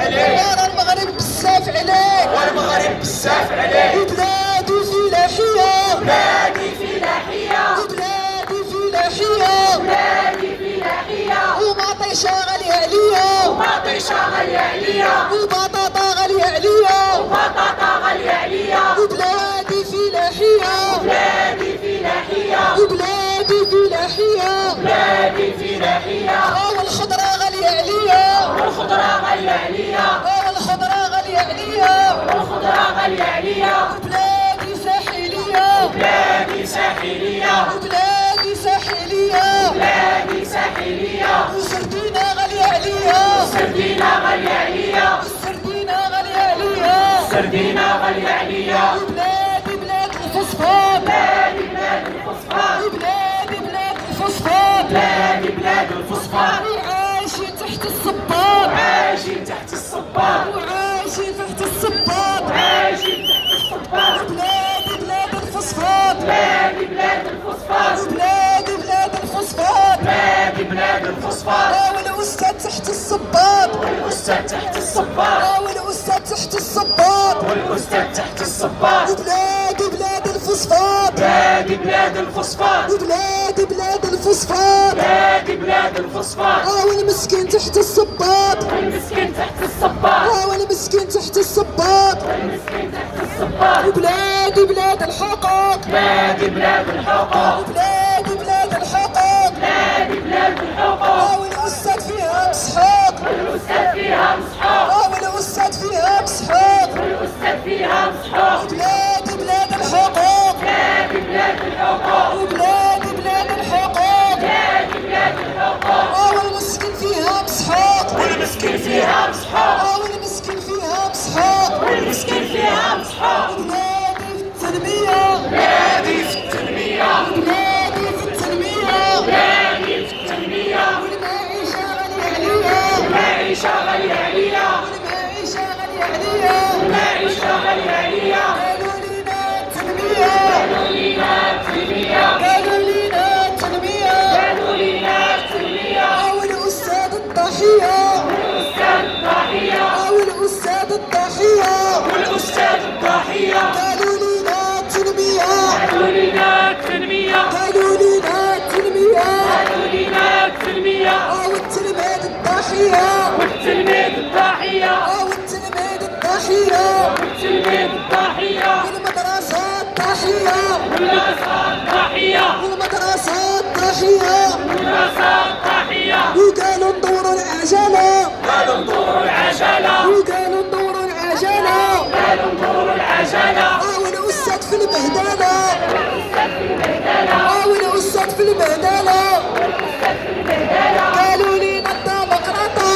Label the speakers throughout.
Speaker 1: عليك،
Speaker 2: راه المغرب بزاف عليك،
Speaker 1: والمغرب بزاف عليك.
Speaker 2: وبلادي فلاحية،
Speaker 1: بلادي فلاحية،
Speaker 2: وبلادي فلاحية،
Speaker 1: بلادي فلاحية.
Speaker 2: ومطيشة غالية عليا،
Speaker 1: ومطيشة غالية عليا،
Speaker 2: وبطاطا غالية عليا،
Speaker 1: وبطاطا غالية عليا.
Speaker 2: وبلادي فلاحية،
Speaker 1: بلادي فلاحية،
Speaker 2: وبلادي فلاحية،
Speaker 1: بلادي فلاحية.
Speaker 2: والخضرة غالية عليا،
Speaker 1: والخضرة غالية عليا،
Speaker 2: والخضرة غالية عليا،
Speaker 1: والخضرة غالية عليا.
Speaker 2: وبلادي ساحلية،
Speaker 1: بلادي ساحلية،
Speaker 2: وبلادي ساحلية،
Speaker 1: بلادي ساحلية.
Speaker 2: وسردينة غالية عليا،
Speaker 1: سردينة غالية عليا،
Speaker 2: السردينة غالية عليا،
Speaker 1: سردينة غالية عليا.
Speaker 2: وبلادي بلاد الفوسفات،
Speaker 1: بلادي بلاد الفوسفات،
Speaker 2: وبلادي بلاد الفوسفات،
Speaker 1: بلادي بلاد الفوسفات.
Speaker 2: وعايشين تحت الصباط،
Speaker 1: عايشين تحت الصباط،
Speaker 2: وعايشين تحت الصباط،
Speaker 1: عايشين تحت الصباط.
Speaker 2: وبلادي بلاد الفوسفات،
Speaker 1: بلادي بلاد الفوسفات،
Speaker 2: وبلادي بلاد الفوسفات،
Speaker 1: بلادي بلاد الفوسفات.
Speaker 2: والأستاذ تحت الصباط،
Speaker 1: والأستاذ تحت الصباط،
Speaker 2: والأستاذ تحت الصباط،
Speaker 1: والأستاذ تحت الصباط.
Speaker 2: وبلادي بلاد الفوسفات،
Speaker 1: بلادي بلاد الفوسفات،
Speaker 2: وبلادي بلاد الفوسفات،
Speaker 1: بلادي بلاد الفوسفات.
Speaker 2: والمسكين تحت الصباط،
Speaker 1: والمسكين تحت الصباط،
Speaker 2: والمسكين تحت الصباط،
Speaker 1: والمسكين تحت الصباط.
Speaker 2: وبلادي بلاد الحقوق،
Speaker 1: بلادي بلاد الحقوق،
Speaker 2: وبلادي بلاد الحقوق،
Speaker 1: بلادي بلاد الحقوق.
Speaker 2: والأستاذ فيها مسحوق،
Speaker 1: والأستاذ فيها مسحوق،
Speaker 2: والأستاذ فيها مسحوق،
Speaker 1: والأستاذ فيها مسحوق.
Speaker 2: بلادي بلاد الحقوق،
Speaker 1: بلادي بلاد الحقوق،
Speaker 2: وبلادي بلاد الحقوق،
Speaker 1: بلادي بلاد الحقوق.
Speaker 2: والمسكين فيها مسحوق،
Speaker 1: والمسكين فيها مسحوق،
Speaker 2: والمسكين فيها مسحوق،
Speaker 1: والمسكين فيها مسحوق.
Speaker 2: بلادي في التنمية،
Speaker 1: بلادي في التنمية،
Speaker 2: بلادي في التنمية،
Speaker 1: بلادي في التنمية.
Speaker 2: والمعيشة غالية عليا،
Speaker 1: المعيشة غالية عليا،
Speaker 2: والمعيشة غالية عليا،
Speaker 1: المعيشة غالية عليا.
Speaker 2: قالوا لينا التنمية،
Speaker 1: قالوا لينا التنمية،
Speaker 2: قالوا لينا التنمية،
Speaker 1: قالوا لينا التنمية.
Speaker 2: والأستاذ الضحية،
Speaker 1: والأستاذ الضحية،
Speaker 2: والأستاذ الضحية،
Speaker 1: والأستاذ الضحية.
Speaker 2: قالوا لينا التنمية،
Speaker 1: قالوا لينا التنمية،
Speaker 2: قالوا لينا التنمية،
Speaker 1: قالوا لينا التنمية.
Speaker 2: والتلميذ الضحية،
Speaker 1: والتلميذ الضحية،
Speaker 2: والتلميذ الضحية،
Speaker 1: والتلميذ الضحية.
Speaker 2: والمدرسة الضحية،
Speaker 1: والمدرسة الضحية،
Speaker 2: والمدرسة الضحية،
Speaker 1: والمدرسة الضحية.
Speaker 2: وقالوا ندوروا العجلة،
Speaker 1: قالوا ندوروا العجلة،
Speaker 2: وقالوا ندوروا العجلة،
Speaker 1: قالوا ندوروا العجلة.
Speaker 2: والأستاذ في البهدلة،
Speaker 1: والأستاذ في البهدلة،
Speaker 2: والأستاذ في البهدلة،
Speaker 1: والأستاذ في البهدلة.
Speaker 2: قالوا لينا الديمقراطة،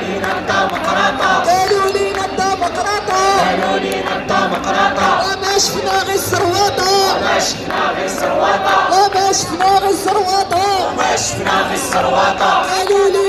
Speaker 1: لينا الديمقراطة،
Speaker 2: قالوا لينا الديمقراطة،
Speaker 1: قالوا لينا الديمقراطة.
Speaker 2: وما شفنا غير السروطة،
Speaker 1: ما شفنا غير السروطة،
Speaker 2: وما شفنا غير السروطة،
Speaker 1: ما شفنا غير السروطة.
Speaker 2: قالوا لينا